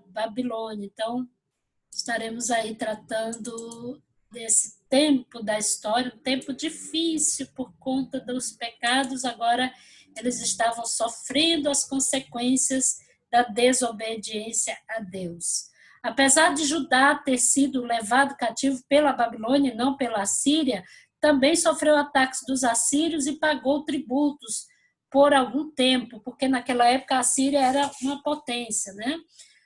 Babilônia. Então, estaremos aí tratando desse tempo da história, um tempo difícil por conta dos pecados. Agora, eles estavam sofrendo as consequências da desobediência a Deus. Apesar de Judá ter sido levado cativo pela Babilônia e não pela Assíria, também sofreu ataques dos assírios e pagou tributos por algum tempo, porque naquela época a Síria era uma potência, né?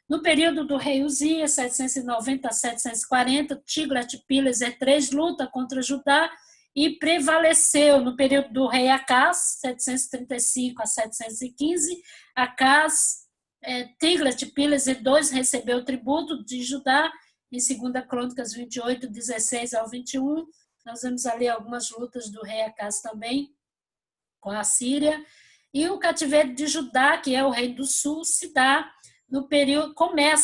No período do rei Uzias, 790 a 740, Tiglat-Pileser III luta contra Judá e prevaleceu. No período do rei Acaz, 735 a 715, Acaz, Tiglat-Pileser II recebeu o tributo de Judá, em 2 Crônicas 28, 16 ao 21. Nós vemos ali algumas lutas do rei Acaz também, com a Síria. E o cativeiro de Judá, que é o rei do sul, se dá no período,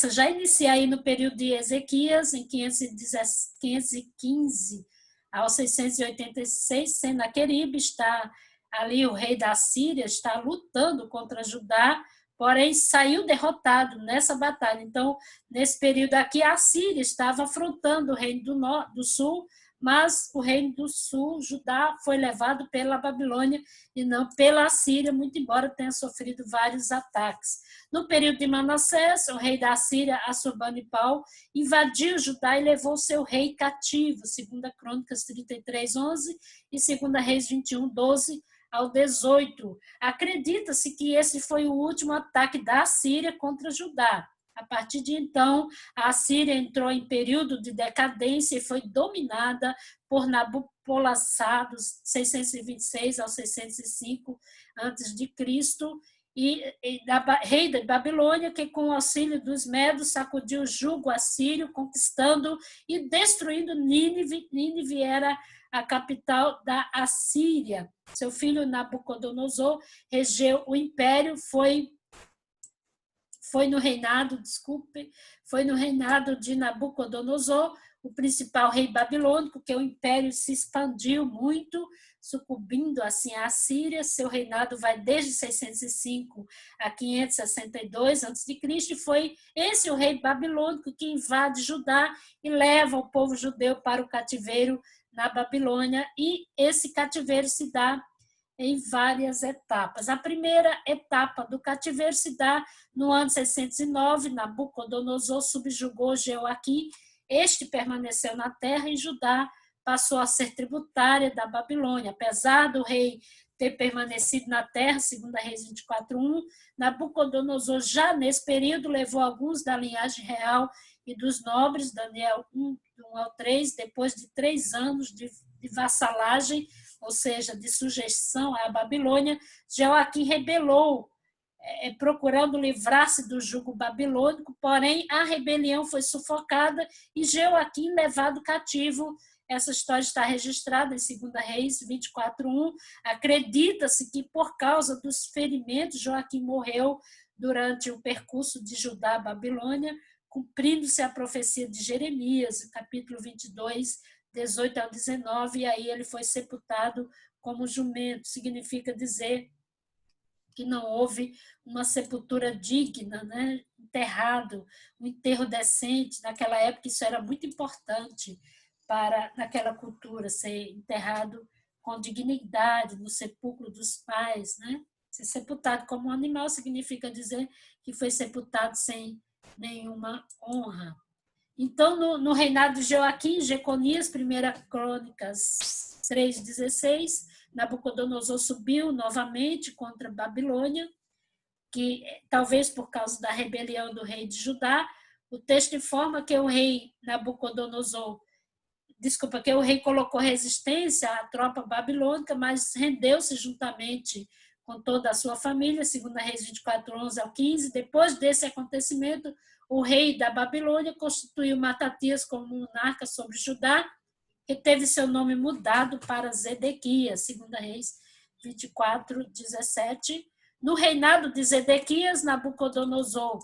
já inicia aí no período de Ezequias, em 515 ao 686, Senaqueribe está ali, o rei da Síria, está lutando contra Judá, porém saiu derrotado nessa batalha. Então, nesse período aqui, a Síria estava afrontando o reino do sul, mas o reino do sul, Judá, foi levado pela Babilônia e não pela Assíria, muito embora tenha sofrido vários ataques. No período de Manassés, o rei da Assíria, Assurbanipal, invadiu Judá e levou seu rei cativo, 2 Crônicas 33, 11 e 2 Reis 21, 12 ao 18. Acredita-se que esse foi o último ataque da Assíria contra Judá. A partir de então, a Síria entrou em período de decadência e foi dominada por Nabopolassar, dos 626 ao 605 a.C., e rei da Babilônia, que com o auxílio dos medos sacudiu o jugo assírio, conquistando e destruindo Nínive. Nínive era a capital da Assíria. Seu filho Nabucodonosor regeu o império, foi no reinado de Nabucodonosor, o principal rei babilônico, que o império se expandiu muito, sucumbindo assim à Síria. Seu reinado vai desde 605 a 562 a.C., e foi esse o rei babilônico que invade Judá e leva o povo judeu para o cativeiro na Babilônia, e esse cativeiro se dá em várias etapas. A primeira etapa do cativeiro se dá no ano 609, Nabucodonosor subjugou Jeoaquim, este permaneceu na terra e Judá passou a ser tributária da Babilônia. Apesar do rei ter permanecido na terra, 2 Reis 24:1, Nabucodonosor já nesse período levou alguns da linhagem real e dos nobres, Daniel 1, 1 ao 3, depois de 3 anos de vassalagem, ou seja, de sujeição à Babilônia, Jeoaquim rebelou, procurando livrar-se do jugo babilônico, porém a rebelião foi sufocada e Jeoaquim levado cativo. Essa história está registrada em 2 Reis 24:1. Acredita-se que por causa dos ferimentos, Joaquim morreu durante o percurso de Judá à Babilônia, cumprindo-se a profecia de Jeremias, capítulo 22, 18 ao 19, e aí ele foi sepultado como jumento. Significa dizer que não houve uma sepultura digna, né? Enterrado, um enterro decente. Naquela época isso era muito importante para, naquela cultura, ser enterrado com dignidade no sepulcro dos pais, né? Ser sepultado como um animal significa dizer que foi sepultado sem nenhuma honra. Então, no reinado de Joaquim, Jeconias, 1 Crônicas 3,16, Nabucodonosor subiu novamente contra a Babilônia, que talvez por causa da rebelião do rei de Judá. O texto informa que o rei colocou resistência à tropa babilônica, mas rendeu-se juntamente com toda a sua família, 2 Reis 24, 11 ao 15. Depois desse acontecimento, o rei da Babilônia constituiu Matatias como monarca sobre Judá, que teve seu nome mudado para Zedequias, 2 Reis 24, 17. No reinado de Zedequias, Nabucodonosor,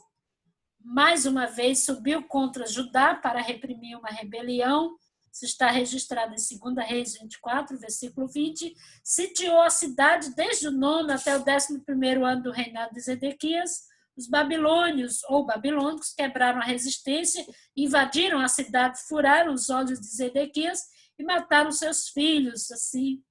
mais uma vez, subiu contra Judá para reprimir uma rebelião. Isso está registrado em 2 Reis 24, versículo 20. Sitiou a cidade desde o 9º até o 11º ano do reinado de Zedequias. Os babilônios ou babilônicos quebraram a resistência, invadiram a cidade, furaram os olhos de Zedequias e mataram seus filhos, assim,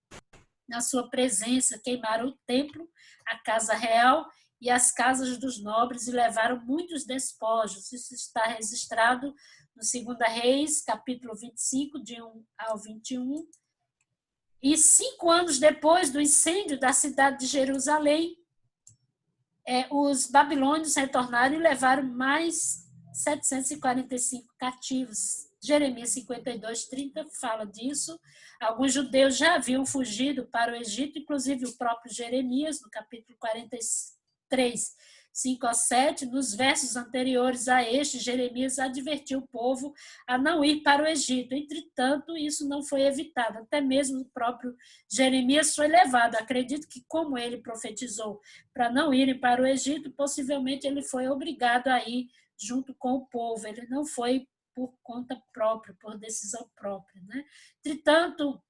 na sua presença, queimaram o templo, a casa real e as casas dos nobres e levaram muitos despojos. Isso está registrado no 2 Reis, capítulo 25, de 1 ao 21. E 5 anos depois do incêndio da cidade de Jerusalém, os babilônios retornaram e levaram mais 745 cativos. Jeremias 52, 30 fala disso. Alguns judeus já haviam fugido para o Egito, inclusive o próprio Jeremias, no capítulo 43, 5 a 7. Nos versos anteriores a este, Jeremias advertiu o povo a não ir para o Egito. Entretanto, isso não foi evitado. Até mesmo o próprio Jeremias foi levado. Acredito que, como ele profetizou para não irem para o Egito, possivelmente ele foi obrigado a ir junto com o povo. Ele não foi por conta própria, por decisão própria, né? Entretanto,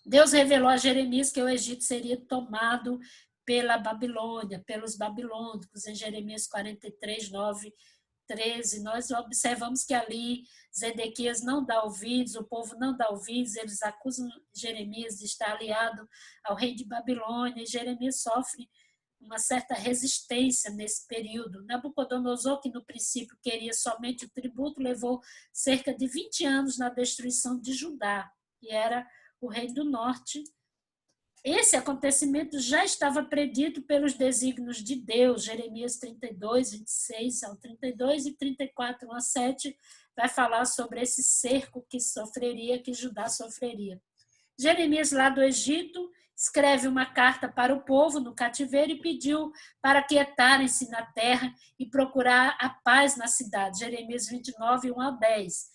Deus revelou a Jeremias que o Egito seria tomado pela Babilônia, pelos babilônicos, em Jeremias 43, 9, 13. Nós observamos que ali Zedequias não dá ouvidos, o povo não dá ouvidos, eles acusam Jeremias de estar aliado ao rei de Babilônia, e Jeremias sofre uma certa resistência nesse período. Nabucodonosor, que no princípio queria somente o tributo, levou cerca de 20 anos na destruição de Judá, que era o rei do norte. Esse acontecimento já estava predito pelos desígnios de Deus. Jeremias 32, 26 ao 32 e 34, 1 a 7, vai falar sobre esse cerco que Judá sofreria. Jeremias, lá do Egito, escreve uma carta para o povo no cativeiro e pediu para quietarem-se na terra e procurar a paz na cidade. Jeremias 29, 1 a 10.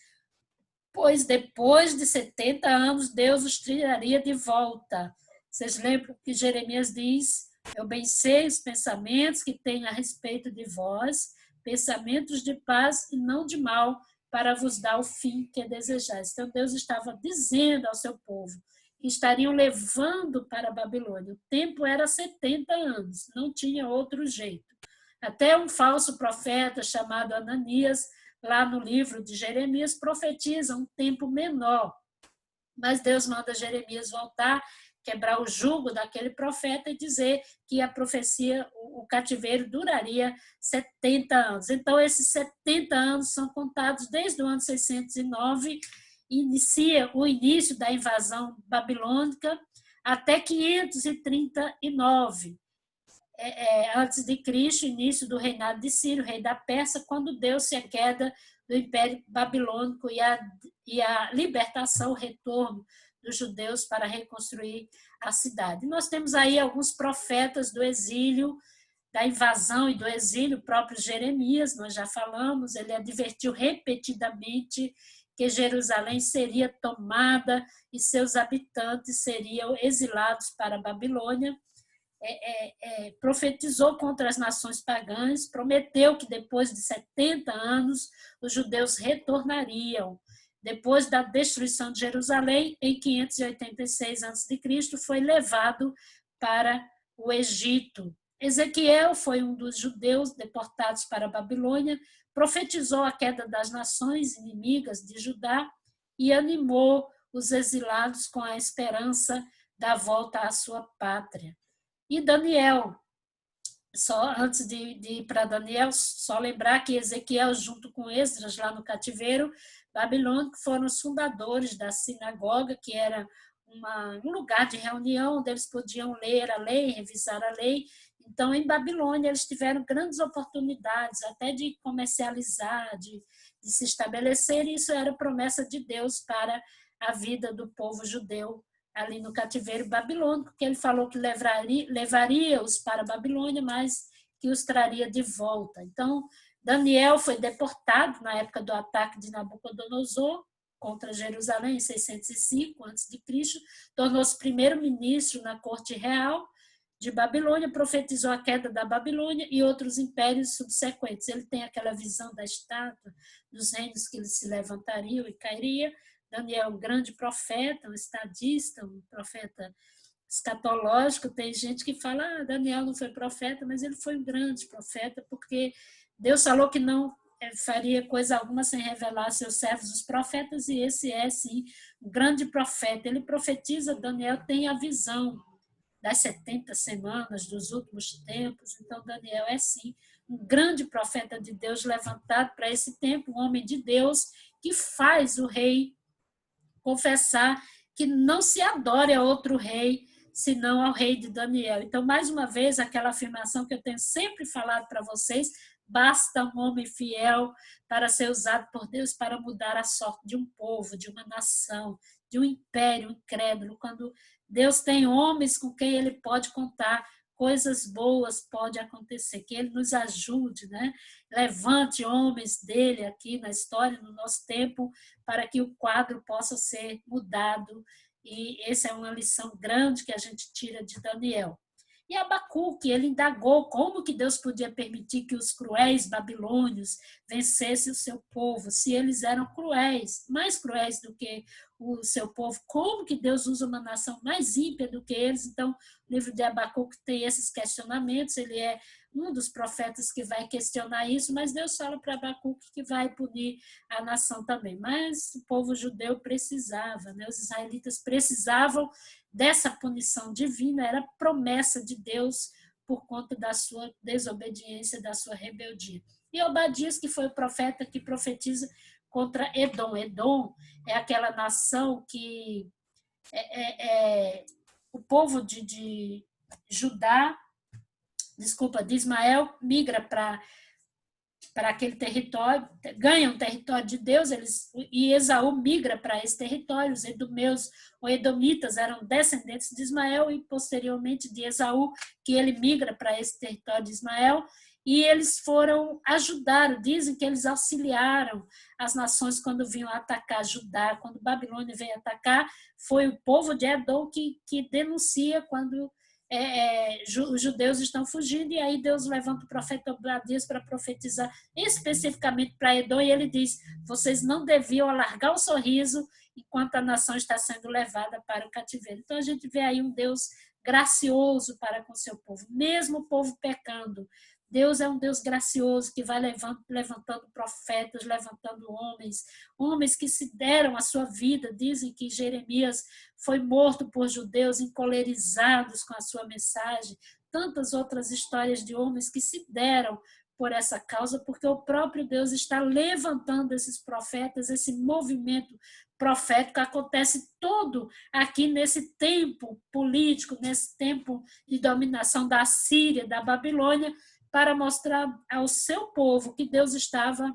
Pois depois de 70 anos, Deus os tiraria de volta. Vocês lembram que Jeremias diz: eu bem sei os pensamentos que tenho a respeito de vós, pensamentos de paz e não de mal, para vos dar o fim que desejais. Então Deus estava dizendo ao seu povo que estariam levando para a Babilônia. O tempo era 70 anos, não tinha outro jeito. Até um falso profeta chamado Ananias, lá no livro de Jeremias, profetiza um tempo menor. Mas Deus manda Jeremias voltar, quebrar o jugo daquele profeta e dizer que a profecia, o cativeiro duraria 70 anos. Então, esses 70 anos são contados desde o ano 609, inicia o início da invasão babilônica, até 539, antes de Cristo, início do reinado de Ciro, rei da Pérsia, quando deu-se a queda do Império Babilônico e a libertação, o retorno dos judeus para reconstruir a cidade. Nós temos aí alguns profetas do exílio, da invasão e do exílio, o próprio Jeremias, nós já falamos, ele advertiu repetidamente que Jerusalém seria tomada e seus habitantes seriam exilados para a Babilônia. Profetizou contra as nações pagãs, prometeu que depois de 70 anos os judeus retornariam. Depois da destruição de Jerusalém, em 586 a.C., foi levado para o Egito. Ezequiel foi um dos judeus deportados para a Babilônia, profetizou a queda das nações inimigas de Judá e animou os exilados com a esperança da volta à sua pátria. E Daniel, só antes de ir para Daniel, só lembrar que Ezequiel, junto com Esdras, lá no cativeiro babilônico, foram os fundadores da sinagoga, que era um lugar de reunião onde eles podiam ler a lei, revisar a lei. Então, em Babilônia, eles tiveram grandes oportunidades até de comercializar, de se estabelecer, e isso era promessa de Deus para a vida do povo judeu ali no cativeiro babilônico, que ele falou que levaria-os para a Babilônia, mas que os traria de volta. Então, Daniel foi deportado na época do ataque de Nabucodonosor contra Jerusalém, em 605 a.C., tornou-se primeiro-ministro na corte real de Babilônia, profetizou a queda da Babilônia e outros impérios subsequentes. Ele tem aquela visão da estátua, dos reinos que se levantariam e cairiam. Daniel, um grande profeta, um estadista, um profeta escatológico, tem gente que fala, Daniel não foi profeta, mas ele foi um grande profeta, porque Deus falou que não faria coisa alguma sem revelar a seus servos, os profetas, e esse é, sim, um grande profeta. Ele profetiza, Daniel tem a visão das 70 semanas, dos últimos tempos, então Daniel é, sim, um grande profeta de Deus levantado para esse tempo, um homem de Deus que faz o rei confessar que não se adore a outro rei, senão ao rei de Daniel. Então, mais uma vez, aquela afirmação que eu tenho sempre falado para vocês, basta um homem fiel para ser usado por Deus para mudar a sorte de um povo, de uma nação, de um império incrédulo. Quando Deus tem homens com quem ele pode contar, coisas boas podem acontecer, que ele nos ajude, né? Levante homens dele aqui na história, no nosso tempo, para que o quadro possa ser mudado. E essa é uma lição grande que a gente tira de Daniel. E Abacuque, ele indagou como que Deus podia permitir que os cruéis babilônios vencessem o seu povo, se eles eram cruéis, mais cruéis do que o seu povo, como que Deus usa uma nação mais ímpia do que eles? Então, o livro de Abacuque tem esses questionamentos, ele é um dos profetas que vai questionar isso, mas Deus fala para Abacuque que vai punir a nação também. Mas o povo judeu precisava, né? Os israelitas precisavam dessa punição divina, era promessa de Deus por conta da sua desobediência, da sua rebeldia. E Obadias, que foi o profeta que profetiza contra Edom. Edom é aquela nação que o povo de Judá, de Ismael, migra para aquele território, ganha um território de Deus, e Esaú migra para esse território. Os edomeus ou edomitas eram descendentes de Ismael e posteriormente de Esaú, que ele migra para esse território de Ismael, e eles foram ajudar, dizem que eles auxiliaram as nações quando vinham atacar Judá. Quando Babilônia veio atacar, foi o povo de Edom que denuncia quando os judeus estão fugindo, e aí Deus levanta o profeta Obadias para profetizar especificamente para Edom, e ele diz, vocês não deviam alargar o sorriso enquanto a nação está sendo levada para o cativeiro. Então a gente vê aí um Deus gracioso para com o seu povo, mesmo o povo pecando. Deus é um Deus gracioso que vai levantando profetas, levantando homens que se deram a sua vida. Dizem que Jeremias foi morto por judeus encolerizados com a sua mensagem. Tantas outras histórias de homens que se deram por essa causa, porque o próprio Deus está levantando esses profetas, esse movimento profético acontece todo aqui nesse tempo político, nesse tempo de dominação da Síria, da Babilônia, para mostrar ao seu povo que Deus estava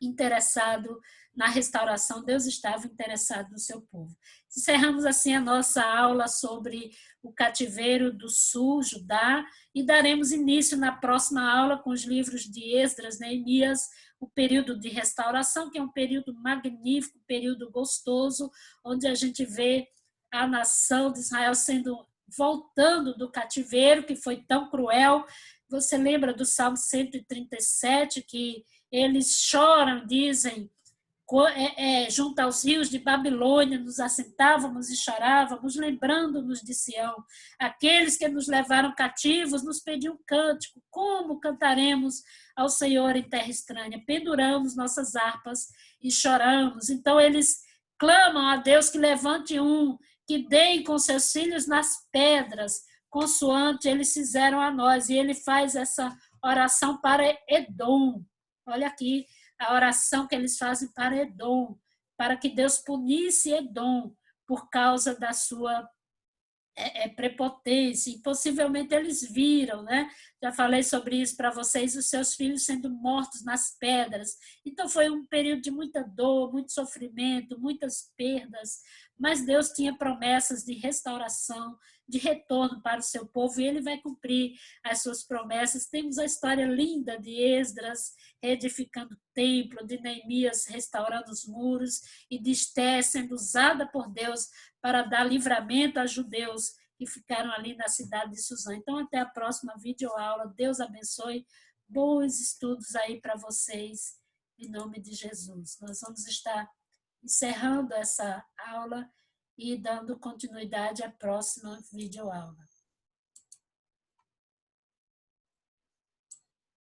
interessado na restauração, Deus estava interessado no seu povo. Encerramos assim a nossa aula sobre o cativeiro do sul, Judá, e daremos início na próxima aula com os livros de Esdras, Neemias, o período de restauração, que é um período magnífico, um período gostoso, onde a gente vê a nação de Israel voltando do cativeiro, que foi tão cruel. Você lembra do Salmo 137, que eles choram, dizem, junto aos rios de Babilônia, nos assentávamos e chorávamos, lembrando-nos de Sião. Aqueles que nos levaram cativos nos pediam cântico. Como cantaremos ao Senhor em terra estranha? Penduramos nossas harpas e choramos. Então eles clamam a Deus que levante um, que deem com seus filhos nas pedras, consoante eles fizeram a nós. E ele faz essa oração para Edom. Olha aqui a oração que eles fazem para Edom, para que Deus punisse Edom por causa da sua prepotência, e possivelmente eles viram, né? Já falei sobre isso para vocês, os seus filhos sendo mortos nas pedras. Então foi um período de muita dor, muito sofrimento, muitas perdas, mas Deus tinha promessas de restauração, de retorno para o seu povo, e ele vai cumprir as suas promessas. Temos a história linda de Esdras reedificando o templo, de Neemias restaurando os muros, e de Esté sendo usada por Deus para dar livramento a judeus que ficaram ali na cidade de Suzã. Então, até a próxima videoaula. Deus abençoe. Bons estudos aí para vocês, em nome de Jesus. Nós vamos estar encerrando essa aula e dando continuidade à próxima videoaula.